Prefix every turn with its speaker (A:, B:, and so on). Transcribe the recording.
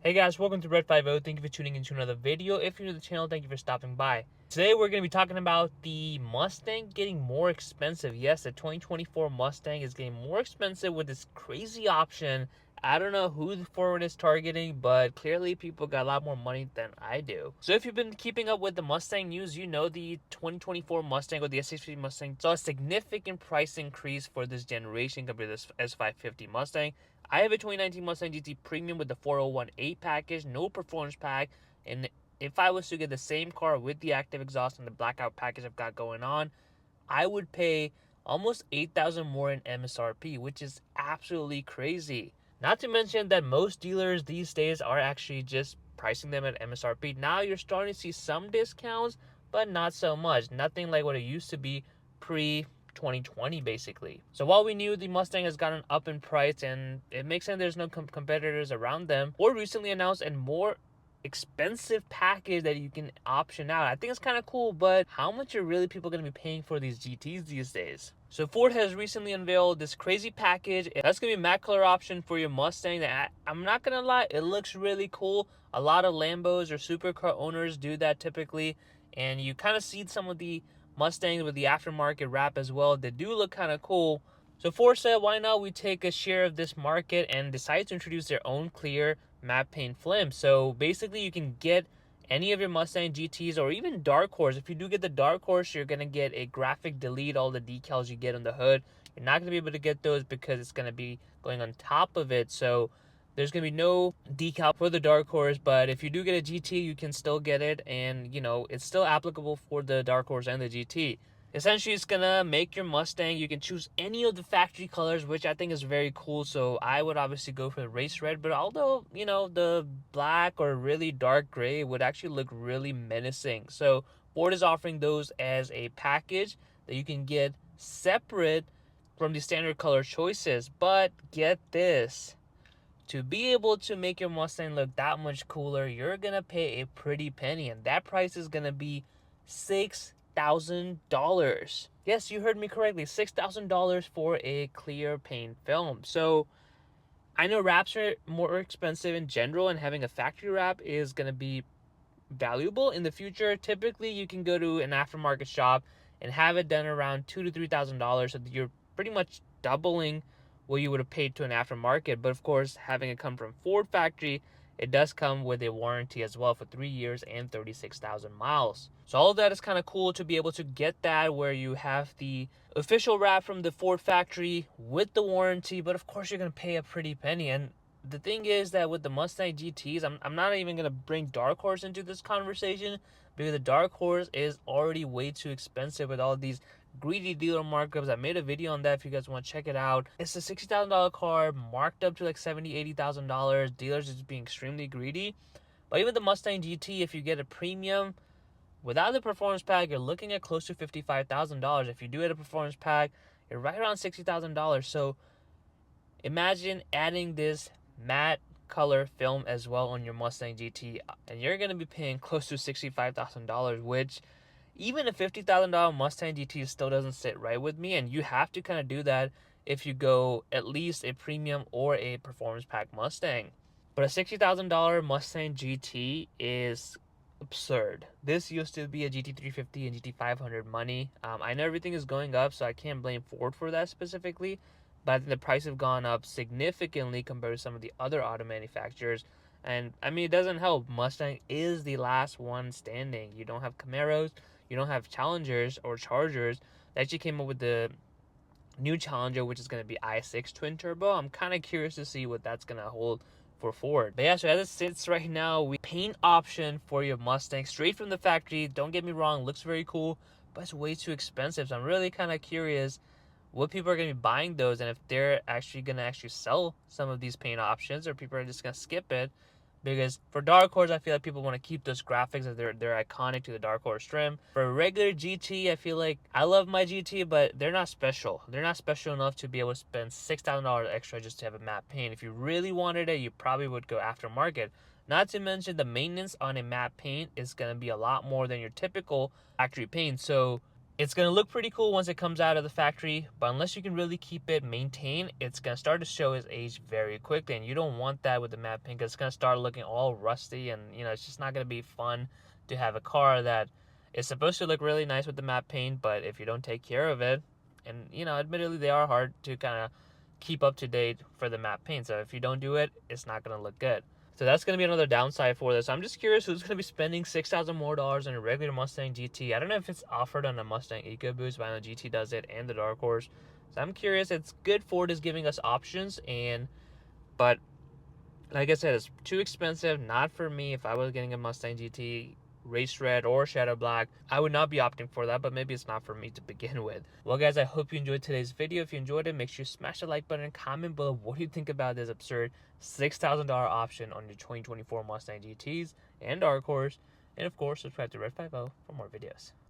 A: Hey guys, welcome to Red50. Thank you for tuning into another video. If you're new to the channel, thank you for stopping by. Today we're going to be talking about the Mustang getting more expensive. Yes, the 2024 Mustang is getting more expensive with this crazy option. I don't know who Ford is targeting, but clearly people got a lot more money than I do. So if you've been keeping up with the Mustang news, you know the 2024 Mustang or the S650 Mustang saw a significant price increase for this generation compared to this S550 Mustang. I have a 2019 Mustang GT Premium with the 4018 package, no performance pack, and if I was to get the same car with the active exhaust and the blackout package I've got going on, I would pay almost $8,000 more in MSRP, which is absolutely crazy. Not to mention that most dealers these days are actually just pricing them at MSRP. Now you're starting to see some discounts, but not so much. Nothing like what it used to be pre 2020 basically. So while we knew the Mustang has gotten up in price and it makes sense there's no competitors around them, Ford recently announced a more expensive package that you can option out. I think it's kind of cool, but how much are really people going to be paying for these GTs these days? So Ford has recently unveiled this crazy package. That's going to be a matte color option for your Mustang that I'm not going to lie, it looks really cool. A lot of Lambos or supercar owners do that typically, and you kind of see some of the Mustangs with the aftermarket wrap as well. They do look kind of cool. So Ford said, why not we take a share of this market and decide to introduce their own clear matte paint film. So basically you can get any of your Mustang GTs or even Dark Horse. If you do get the Dark Horse, you're going to get a graphic delete all the decals you get on the hood. You're not going to be able to get those because it's going to be going on top of it. So there's going to be no decal for the Dark Horse, but if you do get a GT, you can still get it, and you know, it's still applicable for the Dark Horse and the GT. Essentially, it's gonna make your Mustang. You can choose any of the factory colors, which I think is very cool. So I would obviously go for the race red, but although, you know, the black or really dark gray would actually look really menacing. So Ford is offering those as a package that you can get separate from the standard color choices. But get this, to be able to make your Mustang look that much cooler, you're gonna pay a pretty penny, and that price is gonna be $6,000. Yes, you heard me correctly, $6,000 for a clear paint film. So I know wraps are more expensive in general, and having a factory wrap is gonna be valuable in the future. Typically, you can go to an aftermarket shop and have it done around $2,000 to $3,000, so that you're pretty much doubling what you would have paid to an aftermarket. But of course, having it come from Ford factory, it does come with a warranty as well for 3 years and 36,000 miles. So all of that is kind of cool to be able to get that, where you have the official wrap from the Ford factory with the warranty, but of course you're going to pay a pretty penny. And the thing is that with the Mustang GTs, I'm not even going to bring Dark Horse into this conversation, because the Dark Horse is already way too expensive with all these greedy dealer markups. I made a video on that if you guys want to check it out. It's a $60,000 car marked up to like $70,000, $80,000. Dealers just being extremely greedy. But even the Mustang GT, if you get a premium without the performance pack, you're looking at close to $55,000. If you do get a performance pack, you're right around $60,000. So imagine adding this matte color film as well on your Mustang GT, and you're going to be paying close to $65,000, which even a $50,000 Mustang GT still doesn't sit right with me. And you have to kind of do that if you go at least a premium or a performance pack Mustang. But a $60,000 Mustang GT is absurd. This used to be a GT350 and GT500 money. I know everything is going up, so I can't blame Ford for that specifically, but I think the price have gone up significantly compared to some of the other auto manufacturers. And I mean, it doesn't help. Mustang is the last one standing. You don't have Camaros, you don't have Challengers or Chargers. They actually came up with the new Challenger, which is going to be i6 twin turbo. I'm kind of curious to see what that's going to hold for Ford. But yeah, so as it sits right now, we paint option for your Mustang straight from the factory. Don't get me wrong, looks very cool, but it's way too expensive. So I'm really kind of curious what people are going to be buying those, and if they're actually going to sell some of these paint options, or people are just going to skip it. Because for Dark Horse, I feel like people want to keep those graphics, as they're iconic to the Dark Horse trim. For a regular GT, I feel like I love my GT, but they're not special. They're not special enough to be able to spend $6,000 extra just to have a matte paint. If you really wanted it, you probably would go aftermarket. Not to mention the maintenance on a matte paint is going to be a lot more than your typical factory paint. So It's going to look pretty cool once it comes out of the factory, but unless you can really keep it maintained, it's going to start to show its age very quickly, and you don't want that with the matte paint because it's going to start looking all rusty, and it's just not going to be fun to have a car that is supposed to look really nice with the matte paint, but if you don't take care of it, and admittedly they are hard to kind of keep up to date for the matte paint, so if you don't do it, it's not going to look good. So that's going to be another downside for this. I'm just curious who's going to be spending $6,000 more on a regular Mustang GT. I don't know if it's offered on a Mustang EcoBoost, but I know GT does it and the Dark Horse. So I'm curious. It's good Ford is giving us options, but like I said, it's too expensive. Not for me. If I was getting a Mustang GT race red or shadow black, I would not be opting for that, but maybe it's not for me to begin with. Well guys, I hope you enjoyed today's video. If you enjoyed it, make sure you smash the like button and comment below what do you think about this absurd $6,000 option on your 2024 Mustang GTs and Dark Horse, and of course subscribe to Red 50 for more videos.